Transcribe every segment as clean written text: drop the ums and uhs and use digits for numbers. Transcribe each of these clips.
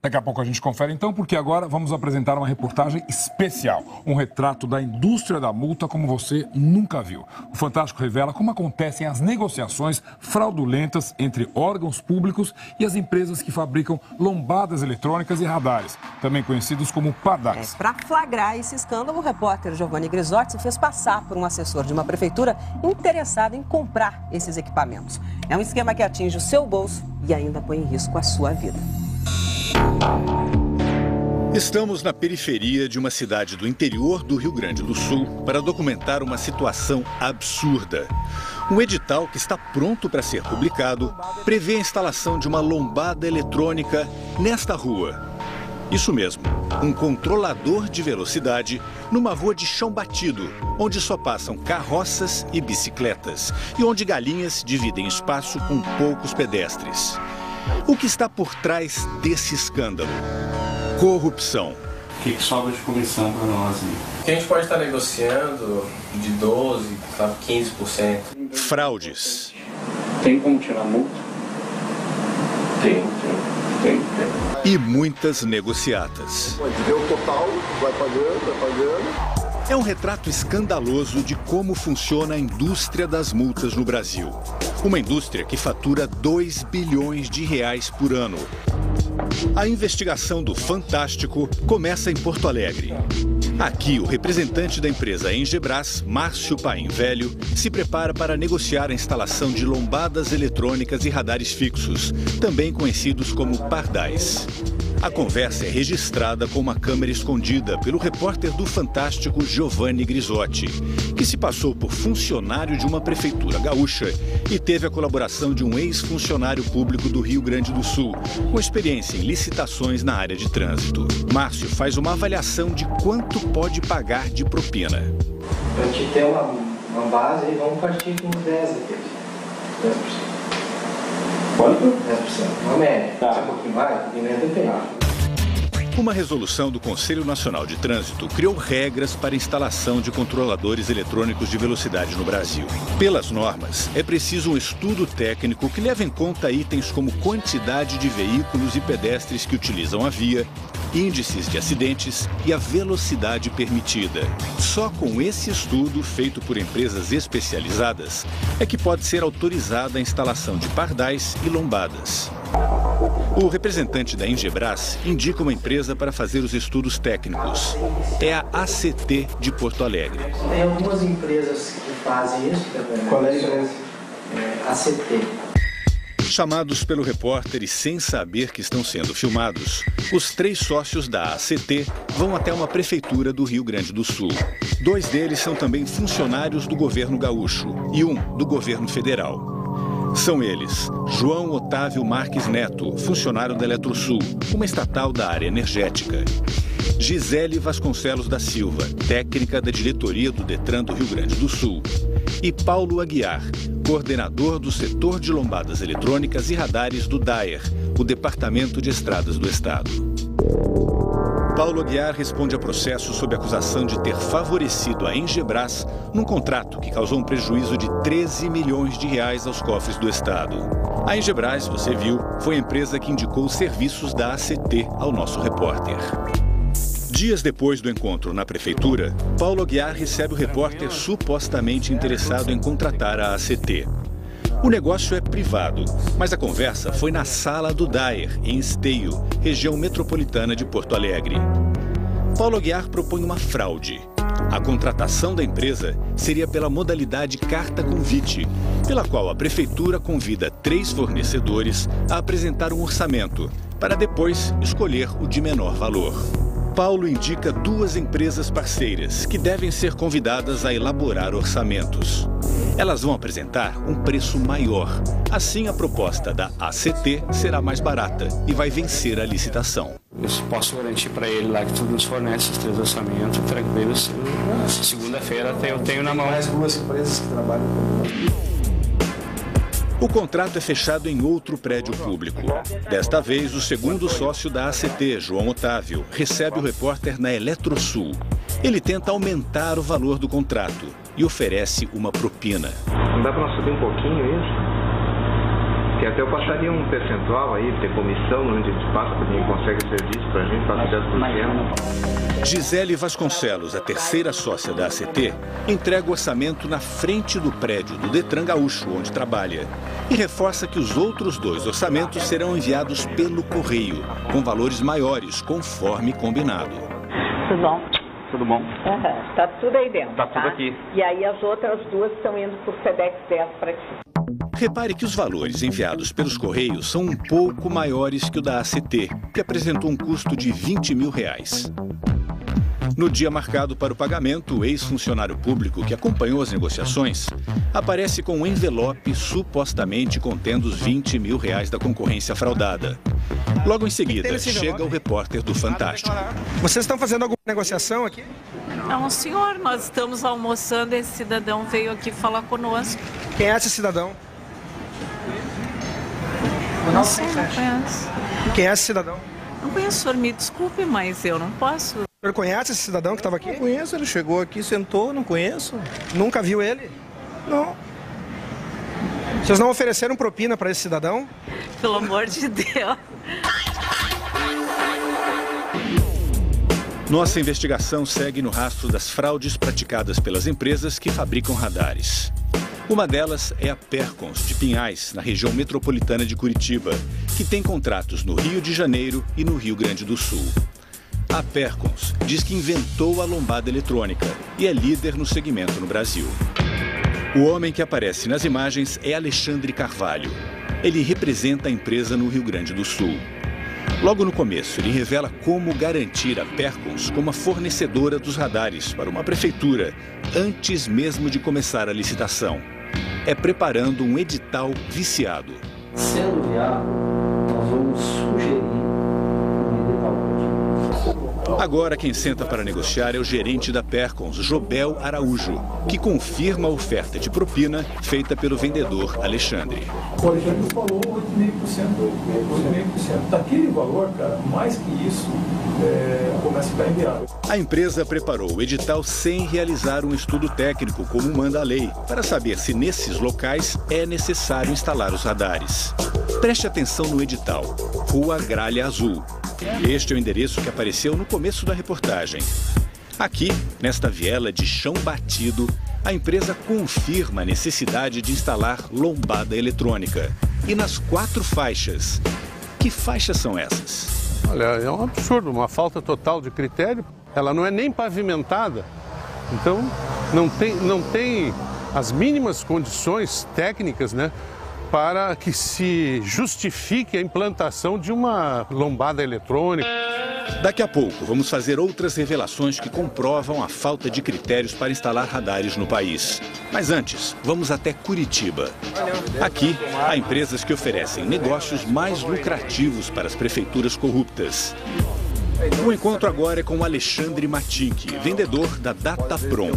Daqui a pouco a gente confere então, porque agora vamos apresentar uma reportagem especial. Um retrato da indústria da multa como você nunca viu. O Fantástico revela como acontecem as negociações fraudulentas entre órgãos públicos e as empresas que fabricam lombadas eletrônicas e radares, também conhecidos como pardais. Para flagrar esse escândalo, o repórter Giovanni Grisotti se fez passar por um assessor de uma prefeitura interessado em comprar esses equipamentos. É um esquema que atinge o seu bolso e ainda põe em risco a sua vida. Estamos na periferia de uma cidade do interior do Rio Grande do Sul para documentar uma situação absurda. Um edital que está pronto para ser publicado prevê a instalação de uma lombada eletrônica nesta rua. Isso mesmo, um controlador de velocidade numa rua de chão batido, onde só passam carroças e bicicletas e onde galinhas dividem espaço com poucos pedestres. O que está por trás desse escândalo? Corrupção. O que sobra de comissão para nós? A gente pode estar negociando de 12%, 15%. Fraudes. Tem como tirar a multa? Tem. E muitas negociatas. Vê o total, vai pagando. É um retrato escandaloso de como funciona a indústria das multas no Brasil. Uma indústria que fatura 2 bilhões de reais por ano. A investigação do Fantástico começa em Porto Alegre. Aqui, o representante da empresa Engebras, Márcio Paim Velho, se prepara para negociar a instalação de lombadas eletrônicas e radares fixos, também conhecidos como pardais. A conversa é registrada com uma câmera escondida pelo repórter do Fantástico Giovanni Grisotti, que se passou por funcionário de uma prefeitura gaúcha e teve a colaboração de um ex-funcionário público do Rio Grande do Sul, com experiência em licitações na área de trânsito. Márcio faz uma avaliação de quanto pode pagar de propina. A gente tem uma base e vamos partir com 10%. Quanto? 10%. Uma média. Tá. Se é um pouquinho mais, um pouquinho menos depende. Uma resolução do Conselho Nacional de Trânsito criou regras para a instalação de controladores eletrônicos de velocidade no Brasil. Pelas normas, é preciso um estudo técnico que leve em conta itens como quantidade de veículos e pedestres que utilizam a via, índices de acidentes e a velocidade permitida. Só com esse estudo, feito por empresas especializadas, é que pode ser autorizada a instalação de pardais e lombadas. O representante da Engebras indica uma empresa para fazer os estudos técnicos. É a ACT de Porto Alegre. Tem algumas empresas que fazem isso. Qual é a empresa? ACT. Chamados pelo repórter e sem saber que estão sendo filmados, os 3 sócios da ACT vão até uma prefeitura do Rio Grande do Sul. 2 deles são também funcionários do governo gaúcho e um do governo federal. São eles, João Otávio Marques Neto, funcionário da Eletrosul, uma estatal da área energética. Gisele Vasconcelos da Silva, técnica da diretoria do Detran do Rio Grande do Sul. E Paulo Aguiar, coordenador do setor de lombadas eletrônicas e radares do DAER, o Departamento de Estradas do Estado. Paulo Aguiar responde a processo sob acusação de ter favorecido a Engebras num contrato que causou um prejuízo de 13 milhões de reais aos cofres do Estado. A Engebras, você viu, foi a empresa que indicou os serviços da ACT ao nosso repórter. Dias depois do encontro na prefeitura, Paulo Aguiar recebe o repórter supostamente interessado em contratar a ACT. O negócio é privado, mas a conversa foi na sala do DAER, em Esteio, região metropolitana de Porto Alegre. Paulo Aguiar propõe uma fraude. A contratação da empresa seria pela modalidade carta-convite, pela qual a prefeitura convida 3 fornecedores a apresentar um orçamento, para depois escolher o de menor valor. Paulo indica 2 empresas parceiras que devem ser convidadas a elaborar orçamentos. Elas vão apresentar um preço maior. Assim, a proposta da ACT será mais barata e vai vencer a licitação. Eu posso garantir para ele lá que tudo nos fornece os 3 orçamentos, tranquilo. Segunda-feira eu tenho na mão. Mais 2 empresas que trabalham com... O contrato é fechado em outro prédio público. Desta vez, o segundo sócio da ACT, João Otávio, recebe o repórter na Eletrosul. Ele tenta aumentar o valor do contrato e oferece uma propina. Não dá para nós subir um pouquinho isso? Que até eu passaria um percentual aí, ter comissão onde a gente passa, porque ninguém consegue serviço pra gente, passa 10%. Gisele Vasconcelos, a terceira sócia da ACT, entrega o orçamento na frente do prédio do Detran Gaúcho, onde trabalha. E reforça que os outros 2 orçamentos serão enviados pelo correio, com valores maiores, conforme combinado. Tudo bom? Tudo bom? Tá tudo aí dentro, Tá tudo aqui. E aí as outras 2 estão indo por FedEx 10 para ti. Repare que os valores enviados pelos Correios são um pouco maiores que o da ACT, que apresentou um custo de R$20 mil. No dia marcado para o pagamento, o ex-funcionário público que acompanhou as negociações aparece com um envelope supostamente contendo os R$20 mil da concorrência fraudada. Logo em seguida, chega o repórter do Fantástico. Vocês estão fazendo alguma negociação aqui? Não, senhor, nós estamos almoçando, esse cidadão veio aqui falar conosco. Quem é esse cidadão? Não sei, não conheço. Quem é esse cidadão? Não conheço, senhor, me desculpe, mas eu não posso. O senhor conhece esse cidadão que estava aqui? Não conheço, ele chegou aqui, sentou, não conheço. Nunca viu ele? Não. Vocês não ofereceram propina para esse cidadão? Pelo amor de Deus. Nossa investigação segue no rastro das fraudes praticadas pelas empresas que fabricam radares. Uma delas é a Percons, de Pinhais, na região metropolitana de Curitiba, que tem contratos no Rio de Janeiro e no Rio Grande do Sul. A Percons diz que inventou a lombada eletrônica e é líder no segmento no Brasil. O homem que aparece nas imagens é Alexandre Carvalho. Ele representa a empresa no Rio Grande do Sul. Logo no começo, ele revela como garantir a Percons como a fornecedora dos radares para uma prefeitura, antes mesmo de começar a licitação. É preparando um edital viciado. Sendo viável, nós vamos sugerir um edital. Agora quem senta para negociar é o gerente da Percons, Jobel Araújo, que confirma a oferta de propina feita pelo vendedor Alexandre. O Alexandre falou 8,5%. Daquele valor, cara, mais que isso, começa a ficar inviável. A empresa preparou o edital sem realizar um estudo técnico, como manda a lei, para saber se nesses locais é necessário instalar os radares. Preste atenção no edital. Rua Gralha Azul. Este é o endereço que apareceu no começo da reportagem. Aqui, nesta viela de chão batido, a empresa confirma a necessidade de instalar lombada eletrônica. E nas 4 faixas. Que faixas são essas? Olha, é um absurdo, uma falta total de critério. Ela não é nem pavimentada. Então, não tem as mínimas condições técnicas, né, para que se justifique a implantação de uma lombada eletrônica. Daqui a pouco, vamos fazer outras revelações que comprovam a falta de critérios para instalar radares no país. Mas antes, vamos até Curitiba. Aqui, há empresas que oferecem negócios mais lucrativos para as prefeituras corruptas. O encontro agora é com Alexandre Matic, vendedor da Dataprom.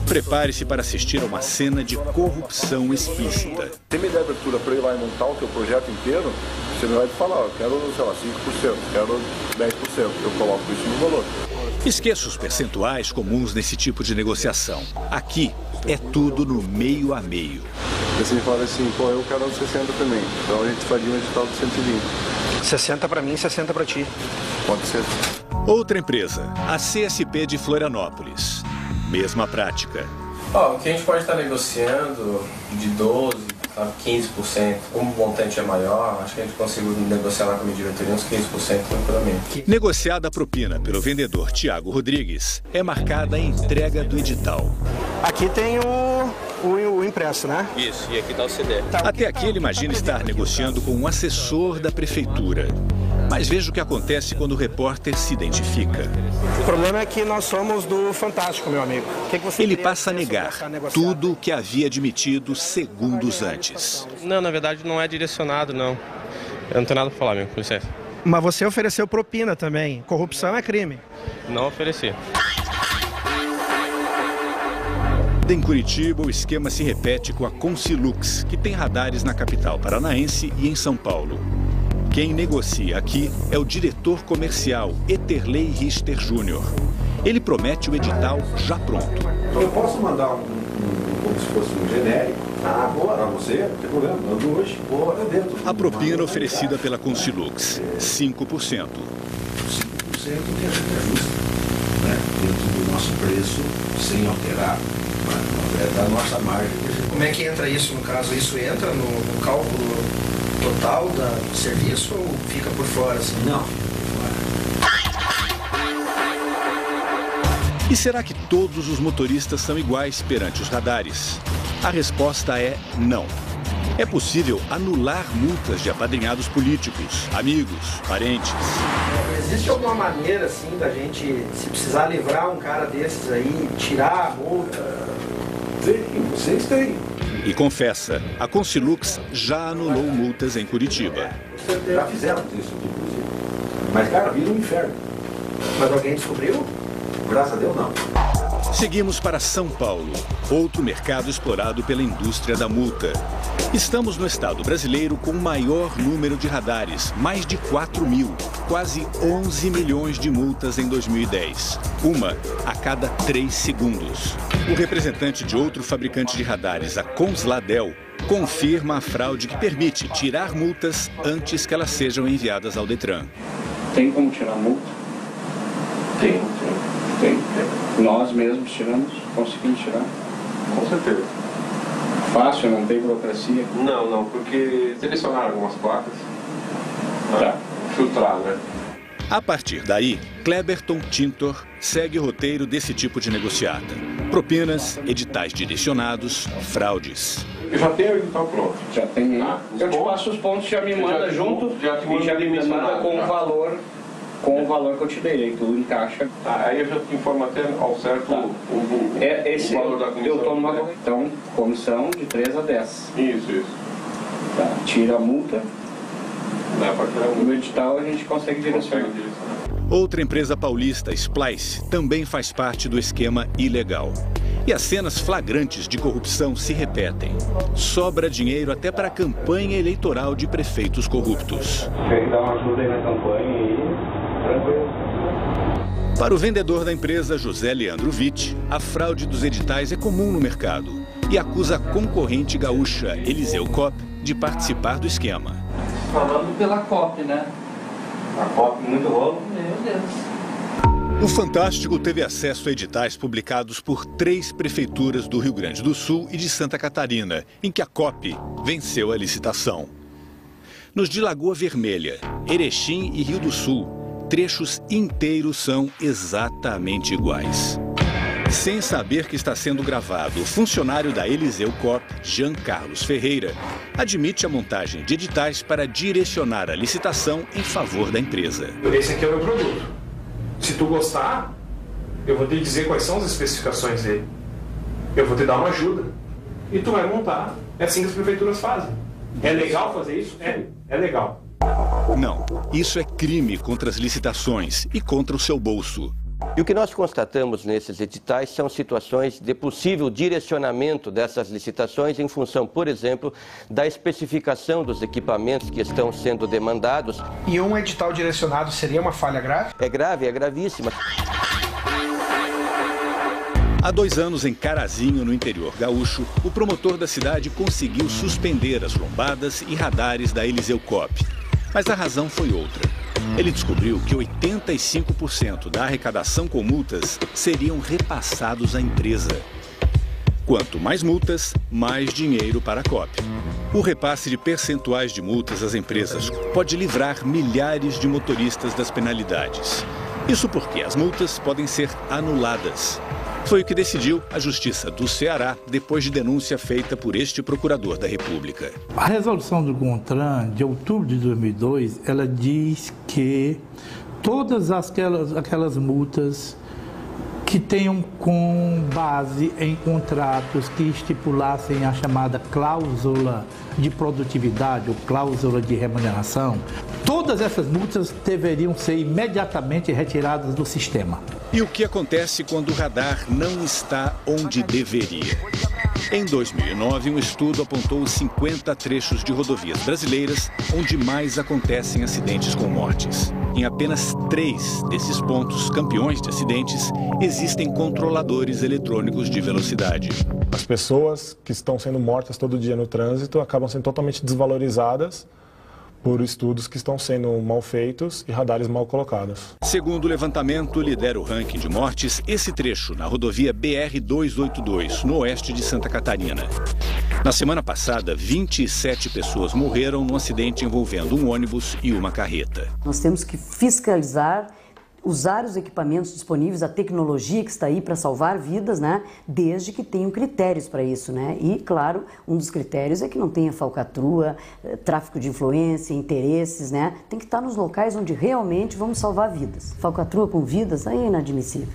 Prepare-se para assistir a uma cena de corrupção explícita. Se me der abertura para ir lá e montar o teu projeto inteiro, você me vai falar, eu quero, sei lá, 5%, quero 10%, eu coloco isso no valor. Esqueça os percentuais comuns nesse tipo de negociação. Aqui é tudo no meio a meio. Você me fala assim, pô, eu quero 60 também, então a gente faria um edital de 120. 60 para mim, 60 para ti. Pode ser. Outra empresa, a CSP de Florianópolis. Mesma prática. O que a gente pode estar negociando de 12%, 15%, como o montante é maior, acho que a gente conseguiu negociar lá com a minha diretoria uns 15% tranquilamente. Negociada a propina pelo vendedor Tiago Rodrigues, é marcada a entrega do edital. Aqui tem o impresso, né? Isso, e aqui está o CD. Até aqui ele imagina estar negociando com um assessor da prefeitura. Mas veja o que acontece quando o repórter se identifica. O problema é que nós somos do Fantástico, meu amigo. Ele passa a negar tudo o que havia admitido segundos antes. Não, na verdade não é direcionado, não. Eu não tenho nada para falar, meu, com licença. Mas você ofereceu propina também. Corrupção é crime. Não ofereci. Em Curitiba, o esquema se repete com a Consilux, que tem radares na capital paranaense e em São Paulo. Quem negocia aqui é o diretor comercial, Eterley Richter Júnior. Ele promete o edital já pronto. Eu posso mandar como se fosse um genérico, Ah, boa. Para você, não tem problema. Ando hoje, boa, é dentro. A propina oferecida pela Consilux, 5%. 5% que a gente ajusta, né? Dentro do nosso preço, sem alterar, da nossa margem. Como é que entra isso, no caso? Isso entra no cálculo total do serviço ou fica por fora? Assim? Não. E será que todos os motoristas são iguais perante os radares? A resposta é não. É possível anular multas de apadrinhados políticos, amigos, parentes. Existe alguma maneira, assim, da gente, se precisar livrar um cara desses aí, tirar a multa? Tem, vocês têm. E confessa, a Consilux já anulou multas em Curitiba. Já fizeram isso, inclusive. Mas, cara, vira um inferno. Mas alguém descobriu? Graças a Deus, não. Seguimos para São Paulo, outro mercado explorado pela indústria da multa. Estamos no estado brasileiro com o maior número de radares, mais de 4 mil, quase 11 milhões de multas em 2010. Uma a cada 3 segundos. O representante de outro fabricante de radares, a Consladel, confirma a fraude que permite tirar multas antes que elas sejam enviadas ao Detran. Tem como tirar multa? Tem. Nós mesmos tiramos, conseguimos tirar? Com certeza. Fácil, não tem burocracia? Não, porque selecionaram algumas placas. Tá. Filtrar, né? A partir daí, Kleberton Tintor segue o roteiro desse tipo de negociata. Propinas, editais direcionados, fraudes. Eu já tenho o edital pronto. Já tem. Eu te passo os pontos, já me manda junto e já me manda com o valor. Com o valor que eu te dei, aí tu encaixa. Aí eu já te informo até ao certo o valor da comissão. Eu tomo uma comissão de 3 a 10. Isso. Tá, tira a multa. No edital a gente consegue direcionar. Outra empresa paulista, Splice, também faz parte do esquema ilegal. E as cenas flagrantes de corrupção se repetem. Sobra dinheiro até para a campanha eleitoral de prefeitos corruptos. Quer dar uma ajuda aí na campanha aí? Tranquilo. Para o vendedor da empresa, José Leandro Witt, a fraude dos editais é comum no mercado e acusa a concorrente gaúcha, Eliseu Kopp, de participar do esquema. Falando pela Kopp, né? A Kopp, muito rolo. Meu Deus. O Fantástico teve acesso a editais publicados por 3 prefeituras do Rio Grande do Sul e de Santa Catarina, em que a Kopp venceu a licitação. Nos de Lagoa Vermelha, Erechim e Rio do Sul, trechos inteiros são exatamente iguais. Sem saber que está sendo gravado, o funcionário da Eliseu Kopp, Jean Carlos Ferreira, admite a montagem de editais para direcionar a licitação em favor da empresa. Esse aqui é o meu produto. Se tu gostar, eu vou te dizer quais são as especificações dele. Eu vou te dar uma ajuda. E tu vai montar. É assim que as prefeituras fazem. É legal fazer isso? É legal. Não, isso é crime contra as licitações e contra o seu bolso. E o que nós constatamos nesses editais são situações de possível direcionamento dessas licitações em função, por exemplo, da especificação dos equipamentos que estão sendo demandados. E um edital direcionado seria uma falha grave? É grave, é gravíssima. Há 2 anos, em Carazinho, no interior gaúcho, o promotor da cidade conseguiu suspender as lombadas e radares da Eliseu Kopp. Mas a razão foi outra. Ele descobriu que 85% da arrecadação com multas seriam repassados à empresa. Quanto mais multas, mais dinheiro para a Kopp. O repasse de percentuais de multas às empresas pode livrar milhares de motoristas das penalidades. Isso porque as multas podem ser anuladas. Foi o que decidiu a Justiça do Ceará depois de denúncia feita por este procurador da República. A resolução do CONTRAN, de outubro de 2002, ela diz que todas aquelas multas que tenham com base em contratos que estipulassem a chamada cláusula de produtividade ou cláusula de remuneração, todas essas multas deveriam ser imediatamente retiradas do sistema. E o que acontece quando o radar não está onde deveria? Em 2009, um estudo apontou os 50 trechos de rodovias brasileiras onde mais acontecem acidentes com mortes. Em apenas 3 desses pontos, campeões de acidentes, existem controladores eletrônicos de velocidade. As pessoas que estão sendo mortas todo dia no trânsito acabam sendo totalmente desvalorizadas por estudos que estão sendo mal feitos e radares mal colocados. Segundo o levantamento, lidera o ranking de mortes esse trecho na rodovia BR-282, no oeste de Santa Catarina. Na semana passada, 27 pessoas morreram num acidente envolvendo um ônibus e uma carreta. Nós temos que fiscalizar, usar os equipamentos disponíveis, a tecnologia que está aí para salvar vidas, né? Desde que tenham critérios para isso, né? E, claro, um dos critérios é que não tenha falcatrua, tráfico de influência, interesses, né? Tem que estar nos locais onde realmente vamos salvar vidas. Falcatrua com vidas, aí é inadmissível.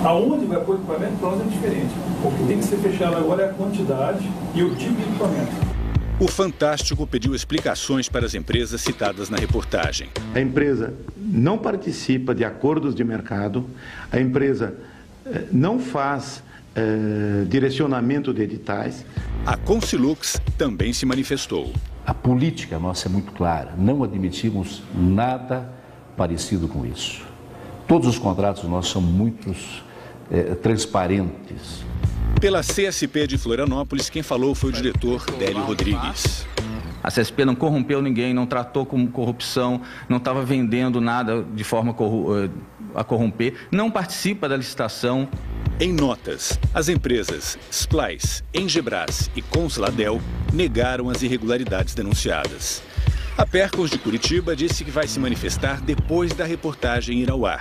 Aonde vai pôr equipamento, para nós é diferente. O que tem que ser fechado agora é a quantidade e o tipo de equipamento. O Fantástico pediu explicações para as empresas citadas na reportagem. A empresa não participa de acordos de mercado, a empresa não faz direcionamento de editais. A Consilux também se manifestou. A política nossa é muito clara, não admitimos nada parecido com isso. Todos os contratos nossos são muito transparentes. Pela CSP de Florianópolis, quem falou foi o diretor Délio Rodrigues. A CSP não corrompeu ninguém, não tratou como corrupção, não estava vendendo nada de forma a corromper, não participa da licitação. Em notas, as empresas Splice, Engebras e Consladel negaram as irregularidades denunciadas. A Percons de Curitiba disse que vai se manifestar depois da reportagem ir ao ar.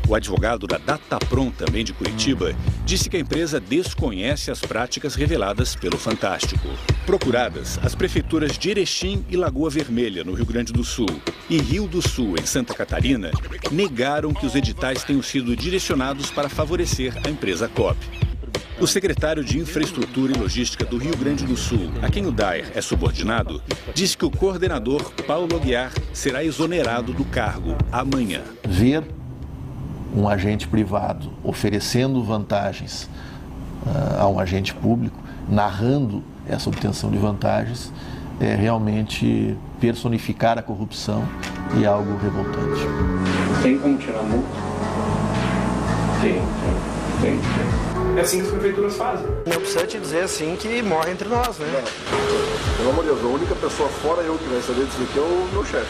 O advogado da Dataprom, também de Curitiba, disse que a empresa desconhece as práticas reveladas pelo Fantástico. Procuradas, as prefeituras de Erechim e Lagoa Vermelha, no Rio Grande do Sul, e Rio do Sul, em Santa Catarina, negaram que os editais tenham sido direcionados para favorecer a empresa Coop. O secretário de Infraestrutura e Logística do Rio Grande do Sul, a quem o Daer é subordinado, disse que o coordenador Paulo Aguiar será exonerado do cargo amanhã. Ver um agente privado oferecendo vantagens a um agente público, narrando essa obtenção de vantagens, é realmente personificar a corrupção e algo revoltante. Tem como tirar a multa? Tem. É assim que as prefeituras fazem. Não precisa te dizer assim que morre entre nós, né? Pelo amor de Deus, a única pessoa fora eu que vai saber disso aqui é o meu chefe.